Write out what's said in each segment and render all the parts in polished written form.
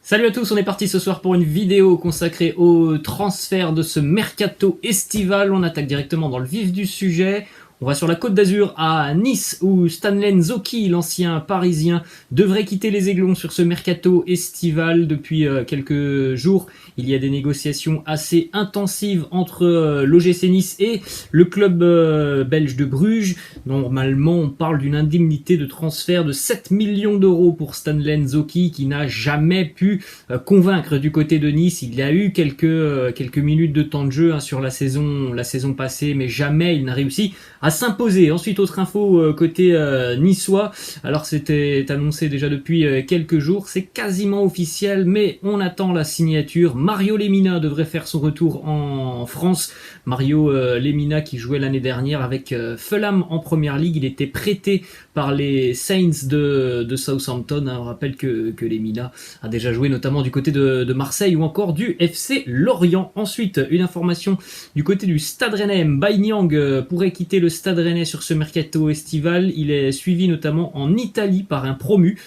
Salut à tous, on est parti ce soir pour une vidéo consacrée au transfert de ce mercato estival. On attaque directement dans le vif du sujet. On va sur la Côte d'Azur à Nice où Stanley Nzoki, l'ancien parisien, devrait quitter les Aiglons sur ce mercato estival. Depuis quelques jours, il y a des négociations assez intensives entre l'OGC Nice et le club belge de Bruges. Normalement, on parle d'une indemnité de transfert de 7 millions d'euros pour Stanley Nzoki qui n'a jamais pu convaincre du côté de Nice. Il a eu quelques minutes de temps de jeu sur la saison passée, mais jamais il n'a réussi à s'imposer. Ensuite, autre info côté niçois. Alors c'était annoncé déjà depuis quelques jours, c'est quasiment officiel, mais on attend la signature. Mario Lemina devrait faire son retour en France. Mario Lemina qui jouait l'année dernière avec Fulham en première ligue. Il était prêté par les Saints de Southampton. On rappelle que Lemina a déjà joué notamment du côté de Marseille ou encore du FC Lorient. Ensuite, une information du côté du Stade Rennais. Mbaye Niang pourrait quitter le Stade Rennais sur ce mercato estival. Il est suivi notamment en Italie par un promu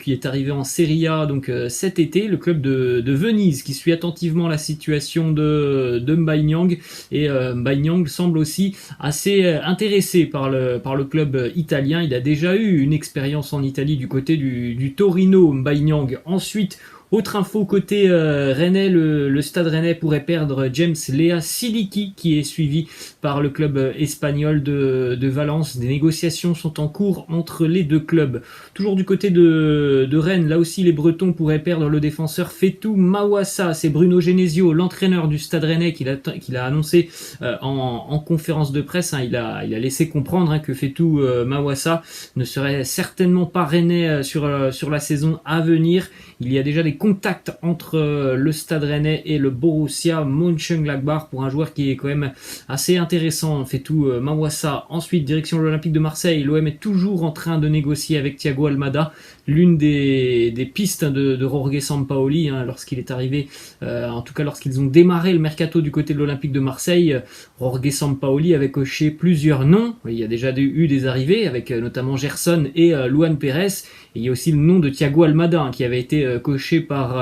qui est arrivé en Serie A donc cet été, le club de Venise qui suit attentivement la situation de Mbaye Niang, et Mbaye Niang semble aussi assez intéressé par le club italien. Il a déjà eu une expérience en Italie du côté du Torino, Mbaye Niang. Ensuite, autre info côté Rennais, le Stade Rennais pourrait perdre James Lea Siliki qui est suivi par le club espagnol de Valence. Des négociations sont en cours entre les deux clubs. Toujours du côté de Rennes, là aussi les Bretons pourraient perdre le défenseur Fetou Mawassa. C'est Bruno Genesio, l'entraîneur du Stade Rennais, qui l'a annoncé en conférence de presse. Il a laissé comprendre que Fetou Mawassa ne serait certainement pas Rennais sur la saison à venir. Il y a déjà des contacts entre le Stade Rennais et le Borussia Mönchengladbach pour un joueur qui est quand même assez intéressant, Fetou Mawassa. Ensuite, direction l'Olympique de Marseille. L'OM est toujours en train de négocier avec Thiago Almada, l'une des pistes de Jorge Sampaoli lorsqu'il est arrivé, en tout cas lorsqu'ils ont démarré le mercato du côté de l'Olympique de Marseille. Jorge Sampaoli avait coché plusieurs noms. Il y a déjà eu des arrivées avec notamment Gerson et Luan Pérez. Et il y a aussi le nom de Thiago Almada qui avait été coché par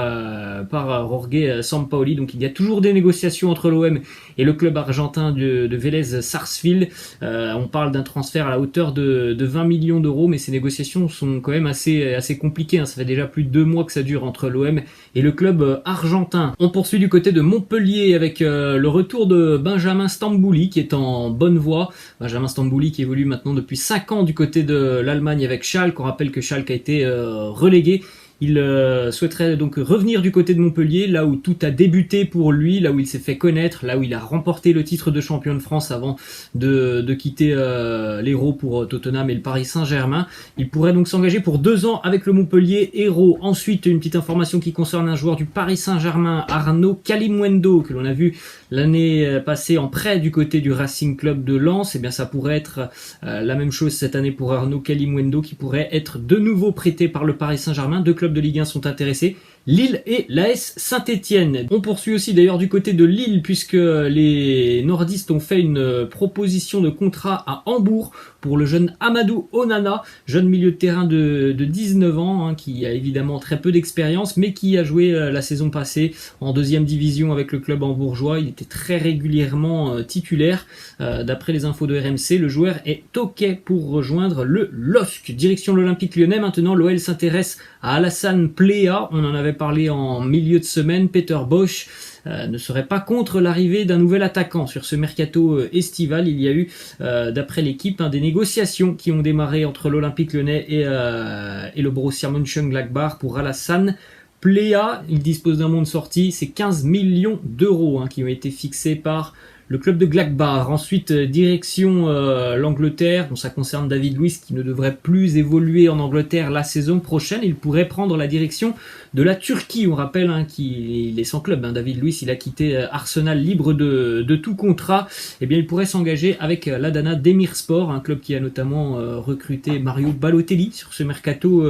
Jorge Sampaoli. Donc il y a toujours des négociations entre l'OM et le club argentin de Vélez Sarsfield. On parle d'un transfert à la hauteur de 20 millions d'euros, mais ces négociations sont quand même assez compliquées. Ça fait déjà plus de 2 mois que ça dure entre l'OM et le club argentin. On poursuit du côté de Montpellier avec le retour de Benjamin Stambouli qui est en bonne voie. Benjamin Stambouli qui évolue maintenant depuis 5 ans du côté de l'Allemagne avec Schalke. On rappelle que Schalke a été relégué. Il souhaiterait donc revenir du côté de Montpellier, là où tout a débuté pour lui, là où il s'est fait connaître, là où il a remporté le titre de champion de France avant de quitter l'Hérault pour Tottenham et le Paris Saint-Germain. Il pourrait donc s'engager pour 2 ans avec le Montpellier Hérault. Ensuite, une petite information qui concerne un joueur du Paris Saint-Germain, Arnaud Kalimwendo, que l'on a vu l'année passée en prêt du côté du Racing Club de Lens. Eh bien, ça pourrait être la même chose cette année pour Arnaud Kalimwendo, qui pourrait être de nouveau prêté par le Paris Saint-Germain. 2 clubs de Ligue 1 sont intéressés, Lille et l'AS Saint-Étienne. On poursuit aussi d'ailleurs du côté de Lille puisque les nordistes ont fait une proposition de contrat à Hambourg pour le jeune Amadou Onana, jeune milieu de terrain de 19 ans qui a évidemment très peu d'expérience mais qui a joué la saison passée en 2e division avec le club hambourgeois. Il était très régulièrement titulaire. D'après les infos de RMC, le joueur est OK pour rejoindre le LOSC. Direction l'Olympique Lyonnais maintenant, l'OL s'intéresse à Alassane Plea. On en avait parlé en milieu de semaine. Peter Bosz ne serait pas contre l'arrivée d'un nouvel attaquant sur ce mercato estival. Il y a eu, d'après l'équipe, des négociations qui ont démarré entre l'Olympique Lyonnais et le Borussia Mönchengladbach pour Alassane Plea. Il dispose d'un montant de sortie, c'est 15 millions d'euros qui ont été fixés par le club de Gladbach. Ensuite, direction l'Angleterre. Bon, ça concerne David Luiz qui ne devrait plus évoluer en Angleterre la saison prochaine. Il pourrait prendre la direction de la Turquie. On rappelle qu'il est sans club. David Luiz, il a quitté Arsenal libre de tout contrat. Eh bien, il pourrait s'engager avec l'Adana Demirspor, un club qui a notamment recruté Mario Balotelli sur ce mercato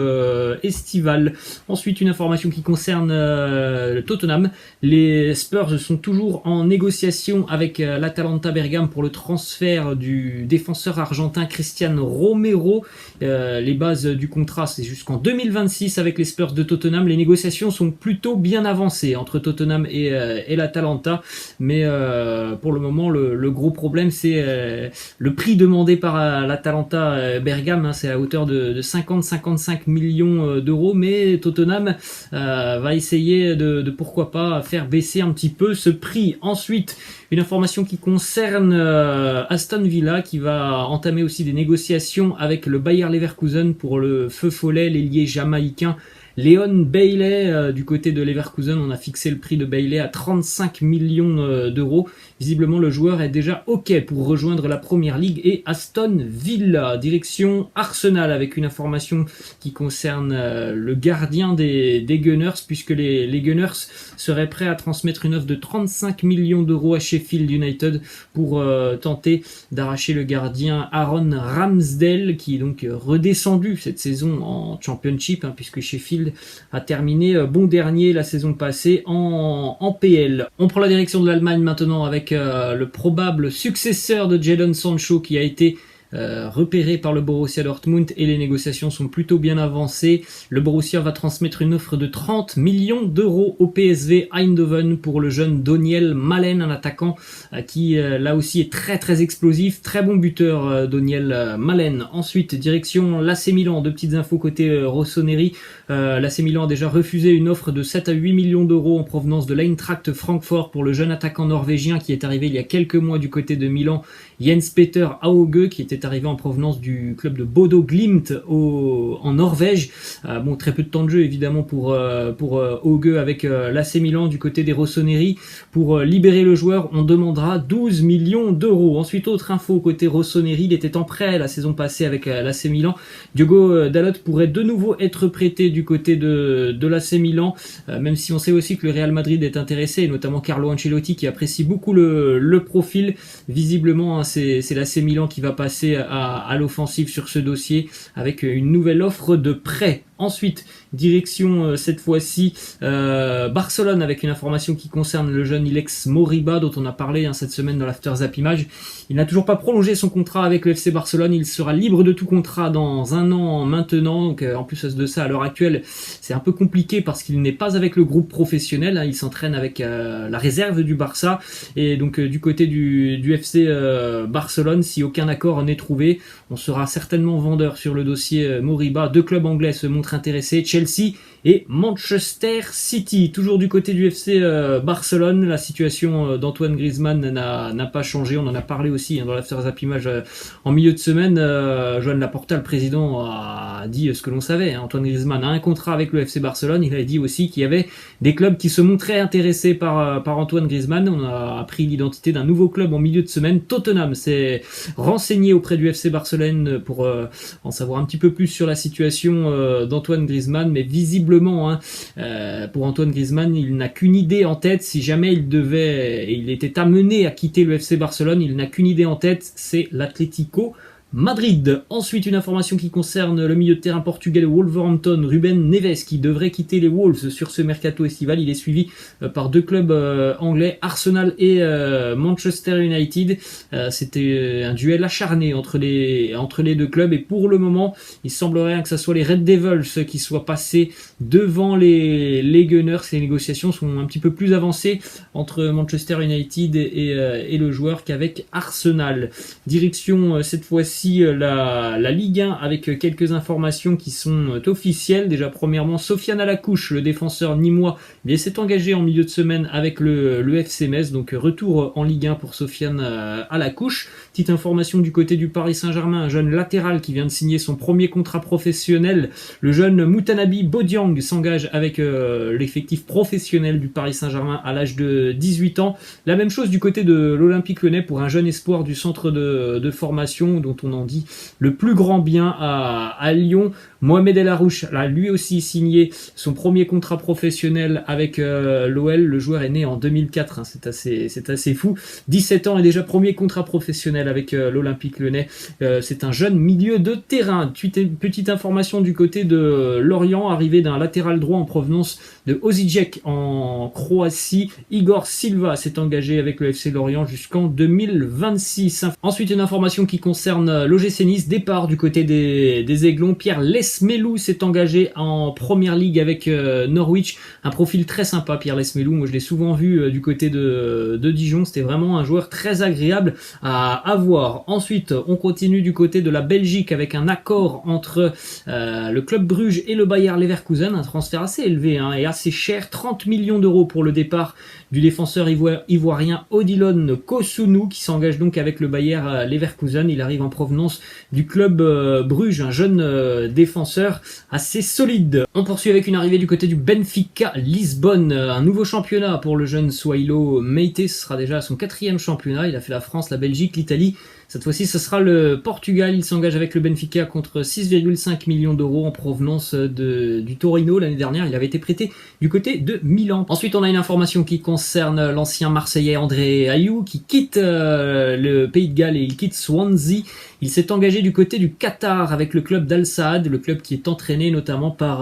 estival. Ensuite, une information qui concerne le Tottenham. Les Spurs sont toujours en négociation avec l'Atalanta Bergame pour le transfert du défenseur argentin Cristian Romero. Les bases du contrat, c'est jusqu'en 2026 avec les Spurs de Tottenham. Les négociations sont plutôt bien avancées entre Tottenham et l'Atalanta, mais pour le moment, le gros problème, c'est le prix demandé par l'Atalanta Bergame, hein, c'est à hauteur de 50-55 millions d'euros, mais Tottenham va essayer de pourquoi pas faire baisser un petit peu ce prix. Ensuite, une information qui concerne Aston Villa, qui va entamer aussi des négociations avec le Bayer Leverkusen pour le feu follet, l'ailier jamaïcain Leon Bailey. Du côté de Leverkusen, on a fixé le prix de Bailey à 35 millions d'euros. Visiblement, le joueur est déjà OK pour rejoindre la Première Ligue et Aston Villa. Direction Arsenal avec une information qui concerne le gardien des Gunners, puisque les Gunners seraient prêts à transmettre une offre de 35 millions d'euros à Sheffield United pour tenter d'arracher le gardien Aaron Ramsdale, qui est donc redescendu cette saison en Championship, hein, puisque Sheffield a terminé bon dernier la saison passée en PL. On prend la direction de l'Allemagne maintenant avec le probable successeur de Jadon Sancho qui a été repéré par le Borussia Dortmund, et les négociations sont plutôt bien avancées. Le Borussia va transmettre une offre de 30 millions d'euros au PSV Eindhoven pour le jeune Daniel Malen, un attaquant qui là aussi est très très explosif, très bon buteur, Daniel Malen. Ensuite, direction l'AC Milan, deux petites infos côté Rossoneri. L'AC Milan a déjà refusé une offre de 7 à 8 millions d'euros en provenance de l'Eintracht Francfort pour le jeune attaquant norvégien qui est arrivé il y a quelques mois du côté de Milan, Jens Peter Hauge, qui était arrivé en provenance du club de Bodo Glimt en Norvège. Bon, très peu de temps de jeu évidemment pour Hauge avec l'AC Milan. Du côté des Rossoneri, pour libérer le joueur, on demandera 12 millions d'euros. Ensuite, autre info côté Rossoneri, il était en prêt la saison passée avec l'AC Milan. Diogo Dalot pourrait de nouveau être prêté du côté de l'AC Milan, même si on sait aussi que le Real Madrid est intéressé, et notamment Carlo Ancelotti qui apprécie beaucoup le profil. Visiblement, hein, c'est l'AC Milan qui va passer à l'offensive sur ce dossier avec une nouvelle offre de prêt. Ensuite, direction cette fois-ci Barcelone avec une information qui concerne le jeune Ilex Moriba dont on a parlé cette semaine dans l'After Zap Image. Il n'a toujours pas prolongé son contrat avec le FC Barcelone, il sera libre de tout contrat dans un an maintenant. Donc en plus de ça, à l'heure actuelle, c'est un peu compliqué parce qu'il n'est pas avec le groupe professionnel, hein, il s'entraîne avec la réserve du Barça, et donc du côté du FC Barcelone, si aucun accord n'est trouvé, on sera certainement vendeur sur le dossier Moriba. Deux clubs anglais se montrent intéressés, Chelsea et Manchester City. Toujours du côté du FC Barcelone, la situation d'Antoine Griezmann n'a pas changé. On en a parlé aussi dans l'After Zap Image en milieu de semaine. Joan Laporta, le président, a dit ce que l'on savait. Antoine Griezmann a un contrat avec le FC Barcelone. Il a dit aussi qu'il y avait des clubs qui se montraient intéressés par Antoine Griezmann. On a appris l'identité d'un nouveau club en milieu de semaine. Tottenham s'est renseigné auprès du FC Barcelone pour en savoir un petit peu plus sur la situation d'Antoine Griezmann, mais visiblement pour Antoine Griezmann, il n'a qu'une idée en tête. Si jamais il était amené à quitter le FC Barcelone, il n'a qu'une idée en tête, c'est l'Atlético Madrid. Ensuite, une information qui concerne le milieu de terrain portugais de Wolverhampton, Ruben Neves, qui devrait quitter les Wolves sur ce mercato estival. Il est suivi par deux clubs anglais, Arsenal et Manchester United. C'était un duel acharné entre les deux clubs, et pour le moment, il semblerait que ce soit les Red Devils qui soient passés devant les Gunners. Les négociations sont un petit peu plus avancées entre Manchester United et le joueur qu'avec Arsenal. Direction cette fois-ci la Ligue 1 avec quelques informations qui sont officielles. Déjà, premièrement, Sofiane Alacouche, le défenseur nîmois, s'est engagé en milieu de semaine avec le FC Metz, donc retour en Ligue 1 pour Sofiane Alacouche. Petite information du côté du Paris Saint-Germain, un jeune latéral qui vient de signer son premier contrat professionnel. Le jeune Moutanabi Bodiang s'engage avec l'effectif professionnel du Paris Saint-Germain à l'âge de 18 ans. La même chose du côté de l'Olympique Lyonnais pour un jeune espoir du centre de formation dont on on en dit le plus grand bien à Lyon. Mohamed El Arouche a lui aussi signé son premier contrat professionnel avec l'OL. Le joueur est né en 2004, hein, c'est assez fou. 17 ans et déjà premier contrat professionnel avec l'Olympique Lyonnais. C'est un jeune milieu de terrain. Petite information du côté de Lorient, arrivé d'un latéral droit en provenance de Osijek en Croatie. Igor Silva s'est engagé avec le FC Lorient jusqu'en 2026. Ensuite, une information qui concerne l'OGC Nice. Départ du côté des Aiglons. Pierre Lesmelou s'est engagé en première ligue avec Norwich. Un profil très sympa, Pierre Lesmelou. Moi, je l'ai souvent vu du côté de Dijon. C'était vraiment un joueur très agréable à avoir. Ensuite, on continue du côté de la Belgique avec un accord entre le club Bruges et le Bayer Leverkusen. Un transfert assez élevé hein, et assez cher. 30 millions d'euros pour le départ du défenseur ivoirien Odilon Kosunu qui s'engage donc avec le Bayer Leverkusen. Il arrive en provenance du club Bruges, un jeune défenseur assez solide. On poursuit avec une arrivée du côté du Benfica Lisbonne, un nouveau championnat pour le jeune Swailo Meite. Ce sera déjà son 4e championnat. Il a fait la France, la Belgique, l'Italie. Cette fois-ci, ce sera le Portugal. Il s'engage avec le Benfica contre 6,5 millions d'euros en provenance du Torino. L'année dernière, il avait été prêté du côté de Milan. Ensuite, on a une information qui concerne l'ancien Marseillais André Ayou qui quitte le Pays de Galles et il quitte Swansea. Il s'est engagé du côté du Qatar avec le club d'Al Saad, le club qui est entraîné notamment par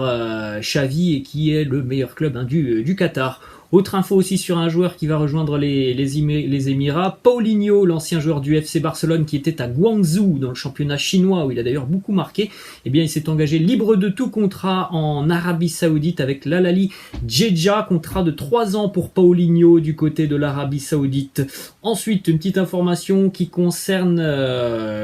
Xavi et qui est le meilleur club hein, du Qatar. Autre info aussi sur un joueur qui va rejoindre les Émirats, Paulinho, l'ancien joueur du FC Barcelone qui était à Guangzhou dans le championnat chinois où il a d'ailleurs beaucoup marqué, eh bien il s'est engagé libre de tout contrat en Arabie Saoudite avec l'Al Ahly Jeddah, contrat de 3 ans pour Paulinho du côté de l'Arabie Saoudite. Ensuite, une petite information qui concerne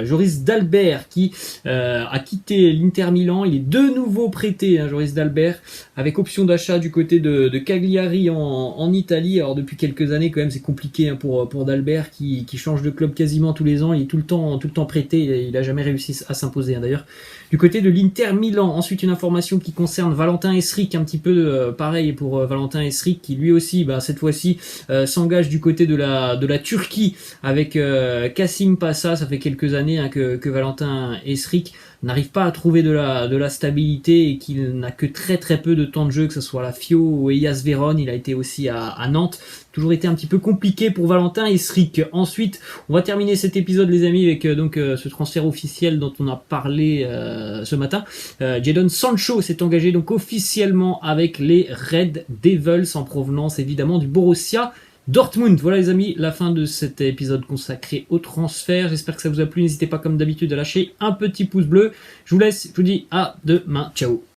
Joris Dalbert qui a quitté l'Inter Milan. Il est de nouveau prêté, hein, Joris Dalbert, avec option d'achat du côté de Cagliari en Italie. Alors depuis quelques années quand même c'est compliqué hein, pour Dalbert qui change de club quasiment tous les ans. Il est tout le temps prêté. Il a jamais réussi à s'imposer hein, d'ailleurs. Du côté de l'Inter Milan, ensuite une information qui concerne Valentin Esric, un petit peu pareil pour Valentin Esric qui lui aussi cette fois-ci s'engage du côté de la Turquie avec Kassim Passa. Ça fait quelques années hein, que Valentin Esric n'arrive pas à trouver de la stabilité et qu'il n'a que très peu de temps de jeu, que ce soit à la Fio ou Hellas Vérone. Il a été aussi à Nantes. Toujours été un petit peu compliqué pour Valentin Esric. Ensuite, on va terminer cet épisode les amis avec ce transfert officiel dont on a parlé ce matin. Jadon Sancho s'est engagé donc officiellement avec les Red Devils en provenance évidemment du Borussia Dortmund. Voilà les amis, la fin de cet épisode consacré au transfert. J'espère que ça vous a plu. N'hésitez pas comme d'habitude à lâcher un petit pouce bleu. Je vous laisse, je vous dis à demain. Ciao.